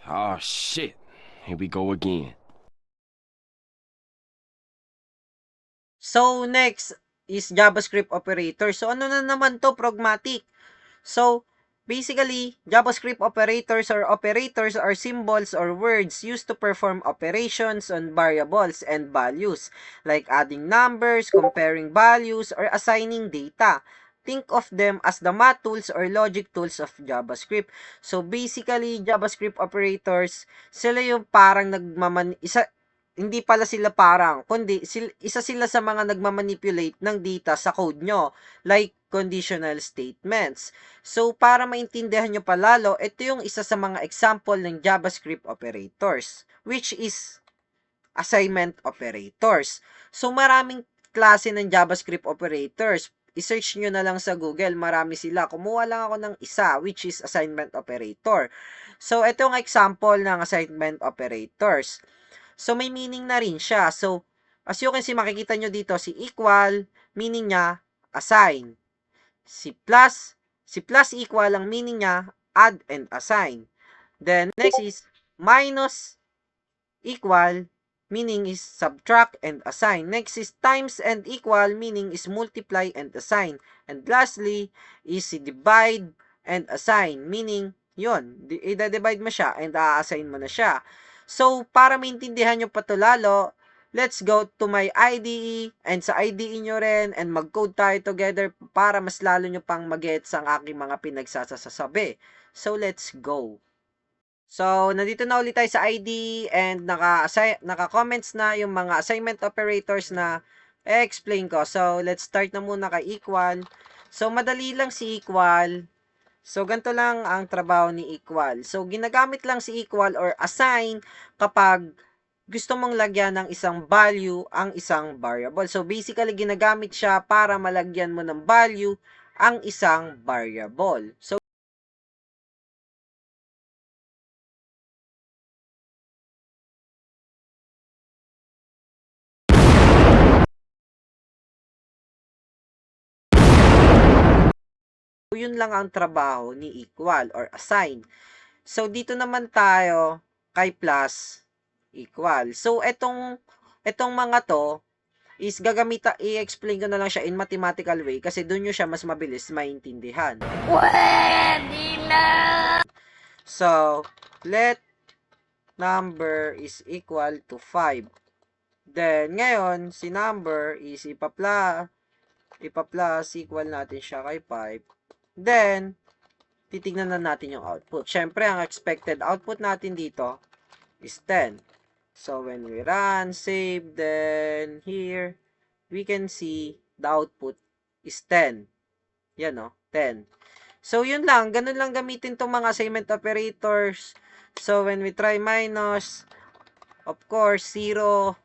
Oh shit. Here we go again. So, next is JavaScript operator. So, ano na naman to, pragmatic? So, basically, JavaScript operators are symbols or words used to perform operations on variables and values, like adding numbers, comparing values, or assigning data. Think of them as the math tools or logic tools of JavaScript. So, basically, JavaScript operators, sila yung parang hindi pala sila parang, kundi isa sila sa mga nagmamanipulate ng data sa code nyo, like conditional statements. So, para maintindihan nyo palalo, ito yung isa sa mga example ng JavaScript operators, which is assignment operators. So, maraming klase ng JavaScript operators. I-search nyo na lang sa Google, marami sila. Kumuha lang ako ng isa, which is assignment operator. So, ito yung example ng assignment operators. So, may meaning na rin siya. So, as you can see, makikita nyo dito, si equal, meaning niya, assign. Si plus equal, ang meaning niya, add and assign. Then, next is minus equal, meaning is subtract and assign. Next is times and equal, meaning is multiply and assign. And lastly, is divide and assign, meaning, yun, i-divide mo siya and a-assign mo na siya. So, para maintindihan nyo pa to lalo, let's go to my IDE and sa IDE nyo rin and mag-code tayo together para mas lalo nyo pang mag-gets ang aking mga pinagsasasabi. So, let's go. So, nandito na ulit tayo sa IDE and naka-comments na yung mga assignment operators na explain ko. So, let's start na muna kay equal. So, madali lang si equal. So, ganito lang ang trabaho ni equal. So, ginagamit lang si equal or assign kapag gusto mong lagyan ng isang value ang isang variable. So, basically, ginagamit siya para malagyan mo ng value ang isang variable. So, yun lang ang trabaho ni equal or assign. So, dito naman tayo kay plus equal. So, etong mga to is i-explain ko na lang siya in mathematical way kasi doon nyo siya mas mabilis maintindihan. Pwede na! So, let number is equal to 5. Then, ngayon, si number is ipa-plus equal natin siya kay 5. Then, titignan na natin yung output. Siyempre, ang expected output natin dito is 10. So, when we run, save, then here, we can see the output is 10. Yan o, 10. So, yun lang. Ganun lang gamitin itong mga assignment operators. So, when we try minus, of course, 0,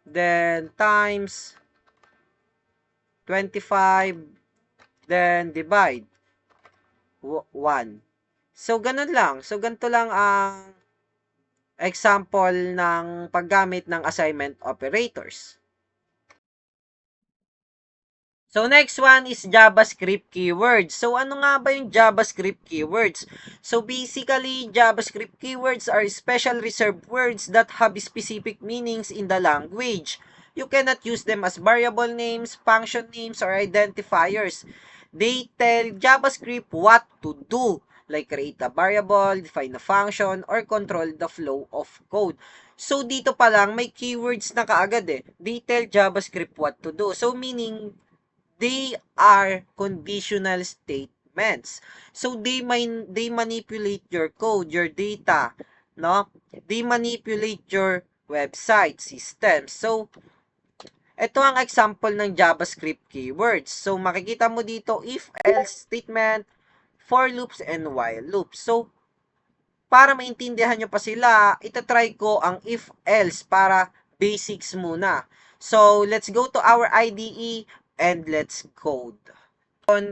then times 25, then divide 1. So, ganun lang. So, ganito lang ang example ng paggamit ng assignment operators. So, next one is JavaScript keywords. So, ano nga ba yung JavaScript keywords? So, basically, JavaScript keywords are special reserved words that have specific meanings in the language. You cannot use them as variable names, function names, or identifiers. They tell JavaScript what to do, like create a variable, define a function, or control the flow of code. So, dito pa lang, may keywords na kaagad eh. They tell JavaScript what to do. So, meaning, they are conditional statements. So, they manipulate your code, your data, no? They manipulate your website system. So, ito ang example ng JavaScript keywords. So, makikita mo dito if-else statement, for loops, and while loops. So, para maintindihan nyo pa sila, itatry ko ang if-else para basics muna. So, let's go to our IDE and let's code.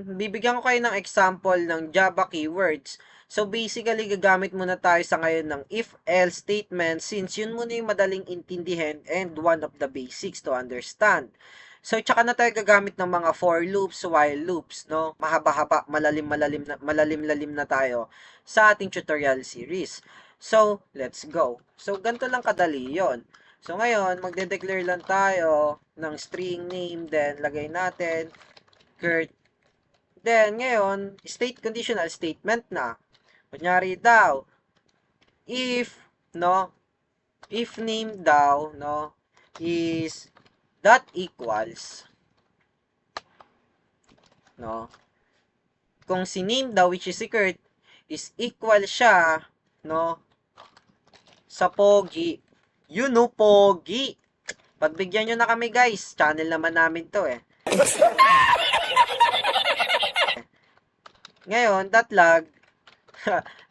Bibigyan ko kayo ng example ng Java keywords. So, basically, gagamit muna tayo sa ngayon ng if-else statement since yun muna yung madaling intindihin and one of the basics to understand. So, tsaka na tayo gagamit ng mga for loops, while loops, no? Mahaba-haba, malalim-lalim na tayo sa ating tutorial series. So, let's go. So, ganito lang kadali yon. So, ngayon, magde-declare lang tayo ng string name, then lagay natin Kurt. Then, ngayon, conditional statement na. Kunyari daw, if, no, if name daw, no, is dot equals, no, kung si name daw, which is si Kurt, is equal siya, no, sa Pogi. Yun, no, Pogi. Pagbigyan nyo na kami, guys. Channel naman namin to, eh. Ngayon, .log,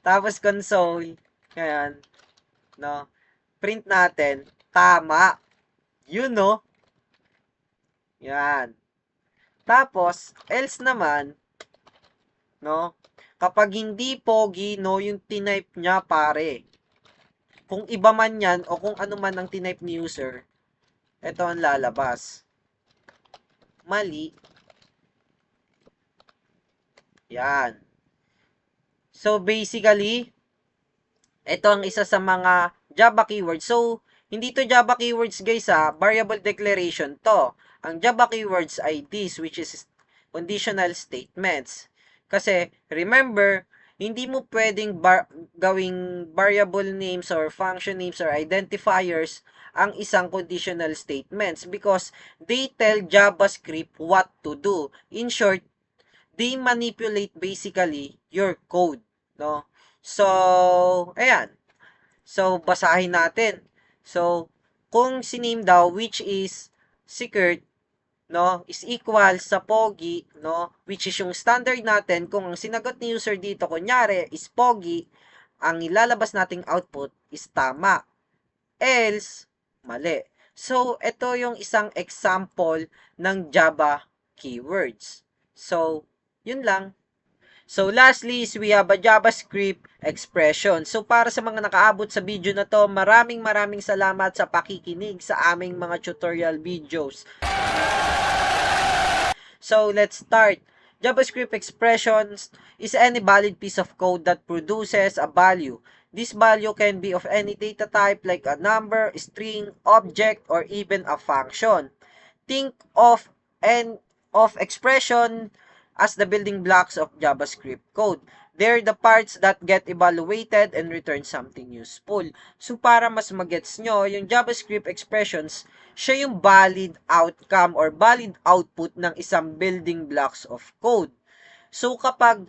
tapos console, ngayon, no, print natin, tama. Yun, no? Yan. Tapos, else naman, no, kapag hindi Pogi, no, yung tinype niya, pare. Kung iba man yan, o kung ano man ang tinype ni user, ito ang lalabas. Mali. Yan. So, basically, ito ang isa sa mga Java keywords. So, hindi to Java keywords, guys, ha. Variable declaration to. Ang Java keywords ay this, which is conditional statements. Kasi, remember, hindi mo pwedeng gawing variable names or function names or identifiers ang isang conditional statements because they tell JavaScript what to do. In short, they manipulate basically your code, no? So, ayan. So, basahin natin. So, kung si name daw, which is secret, no, is equal sa Pogi, no, which is yung standard natin, kung ang sinagot ni user dito, kunyari, is Pogi, ang ilalabas nating output is tama. Else, mali. So, ito yung isang example ng Java keywords. So, yun lang. So, lastly is we have a JavaScript expression. So, para sa mga nakaabot sa video na to, maraming salamat sa pakikinig sa aming mga tutorial videos. So, let's start. JavaScript expressions is any valid piece of code that produces a value. This value can be of any data type like a number, string, object, or even a function. Think of expression as the building blocks of JavaScript code. They're the parts that get evaluated and return something useful. So, para mas magets nyo, yung JavaScript expressions, siya yung valid outcome or valid output ng isang building blocks of code. So, kapag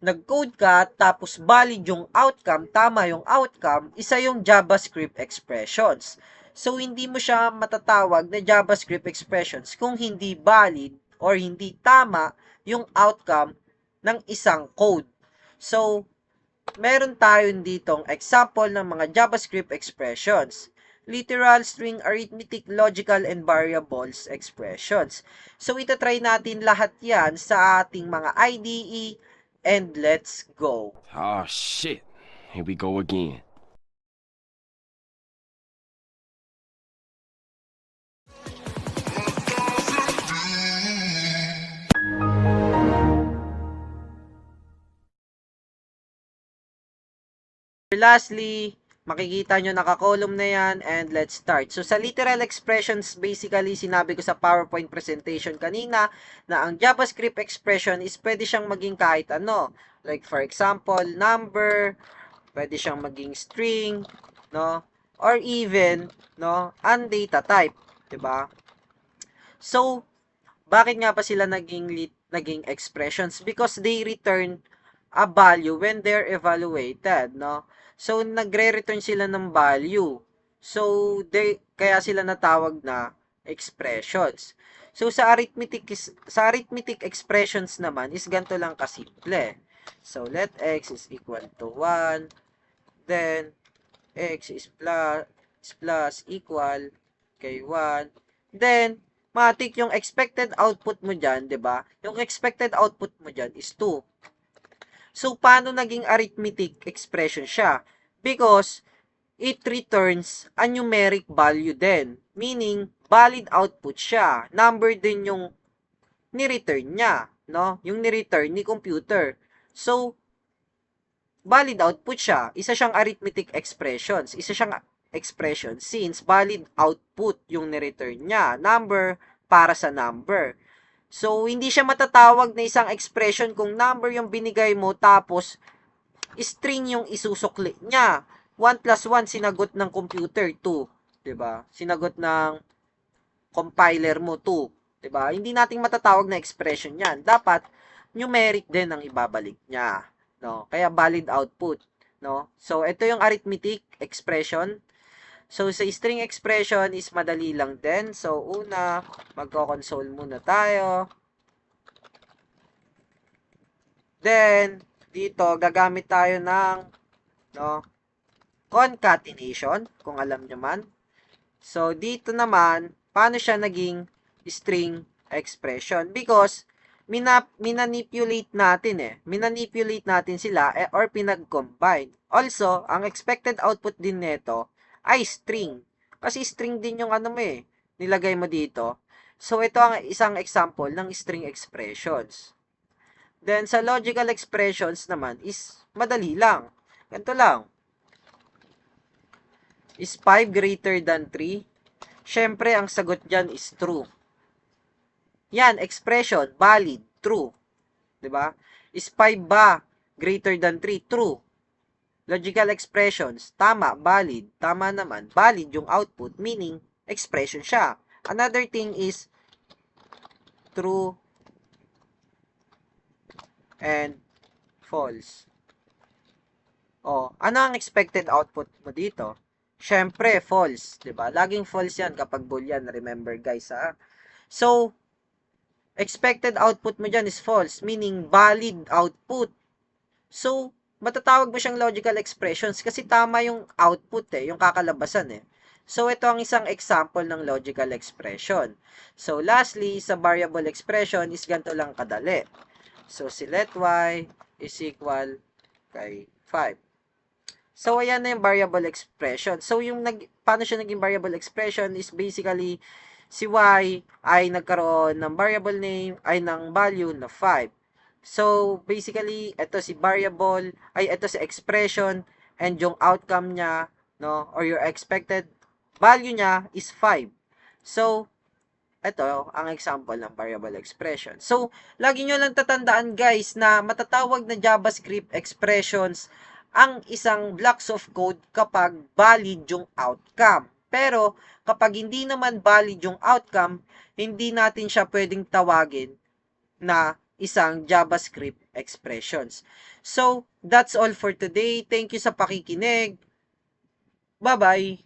nag-code ka, tapos valid yung outcome, tama yung outcome, isa yung JavaScript expressions. So, hindi mo siya matatawag na JavaScript expressions kung hindi valid or hindi tama yung outcome ng isang code. So, meron tayo ditong example ng mga JavaScript expressions. Literal, string, arithmetic, logical, and variables expressions. So, itatry natin lahat yan sa ating mga IDE and let's go. Oh, shit. Here we go again. Lastly, makikita nyo naka-column na yan and let's start. So, sa literal expressions, basically, sinabi ko sa PowerPoint presentation kanina na ang JavaScript expression is pwede siyang maging kahit ano. Like, for example, number, pwede siyang maging string, no? Or even, no, data type, 'di ba? So, bakit nga ba sila naging expressions? Because they return a value when they're evaluated, no? So, nagre-return sila ng value. So, kaya sila natawag na expressions. So, sa arithmetic expressions naman is ganito lang kasimple. So, let x is equal to 1, then x is plus equal kay 1, then matik yung expected output mo dyan, 'di ba? Yung expected output mo dyan is 2. So, paano naging arithmetic expression siya? Because, it returns a numeric value din. Meaning, valid output siya. Number din yung ni-return niya, no? Yung ni-return ni computer. So, valid output siya. Isa siyang arithmetic expressions. Isa siyang expression since valid output yung ni-return niya. Number para sa number. So, hindi siya matatawag na isang expression kung number yung binigay mo tapos string yung isusukli niya. 1 plus 1 sinagot ng computer, 2. 'Di ba? Sinagot ng compiler mo, 2. 'Di ba? Hindi nating matatawag na expression yan. Dapat numeric din ang ibabalik niya. No? Kaya valid output. No? So, ito yung arithmetic expression. So, sa string expression is madali lang din. So, una, magko-console muna tayo. Then, dito, gagamit tayo ng concatenation, kung alam nyo man. So, dito naman, paano siya naging string expression? Because, minanipulate natin Minanipulate natin sila or pinag-combine. Also, ang expected output din nito ay string. Kasi string din yung nilagay mo dito. So, ito ang isang example ng string expressions. Then, sa logical expressions naman is madali lang. Ganito lang. Is 5 greater than 3? Syempre, ang sagot dyan is true. Yan, expression, valid, true. 'Di ba? Is 5 ba greater than 3? True. Logical expressions, tama, valid, tama naman. Valid yung output, meaning expression siya. Another thing is true and false. Ano ang expected output mo dito? Syempre, false, 'di ba? Laging false 'yan kapag boolean, remember guys, ha? So, expected output mo dyan is false, meaning valid output. So, matatawag mo siyang logical expressions kasi tama yung output yung kakalabasan So, ito ang isang example ng logical expression. So, lastly, sa variable expression is ganito lang kadali. So, si let y is equal kay 5. So, ayan na yung variable expression. So, paano siya naging variable expression is basically, si y ay nagkaroon ng variable name, ay ng value na 5. So, basically, ito si variable, ito si expression, and yung outcome niya, or your expected value niya is 5. So, ito ang example ng variable expression. So, lagi nyo lang tatandaan guys na matatawag na JavaScript expressions ang isang blocks of code kapag valid yung outcome. Pero, kapag hindi naman valid yung outcome, hindi natin siya pwedeng tawagin na isang JavaScript expressions. So, that's all for today. Thank you sa pakikinig. Bye-bye!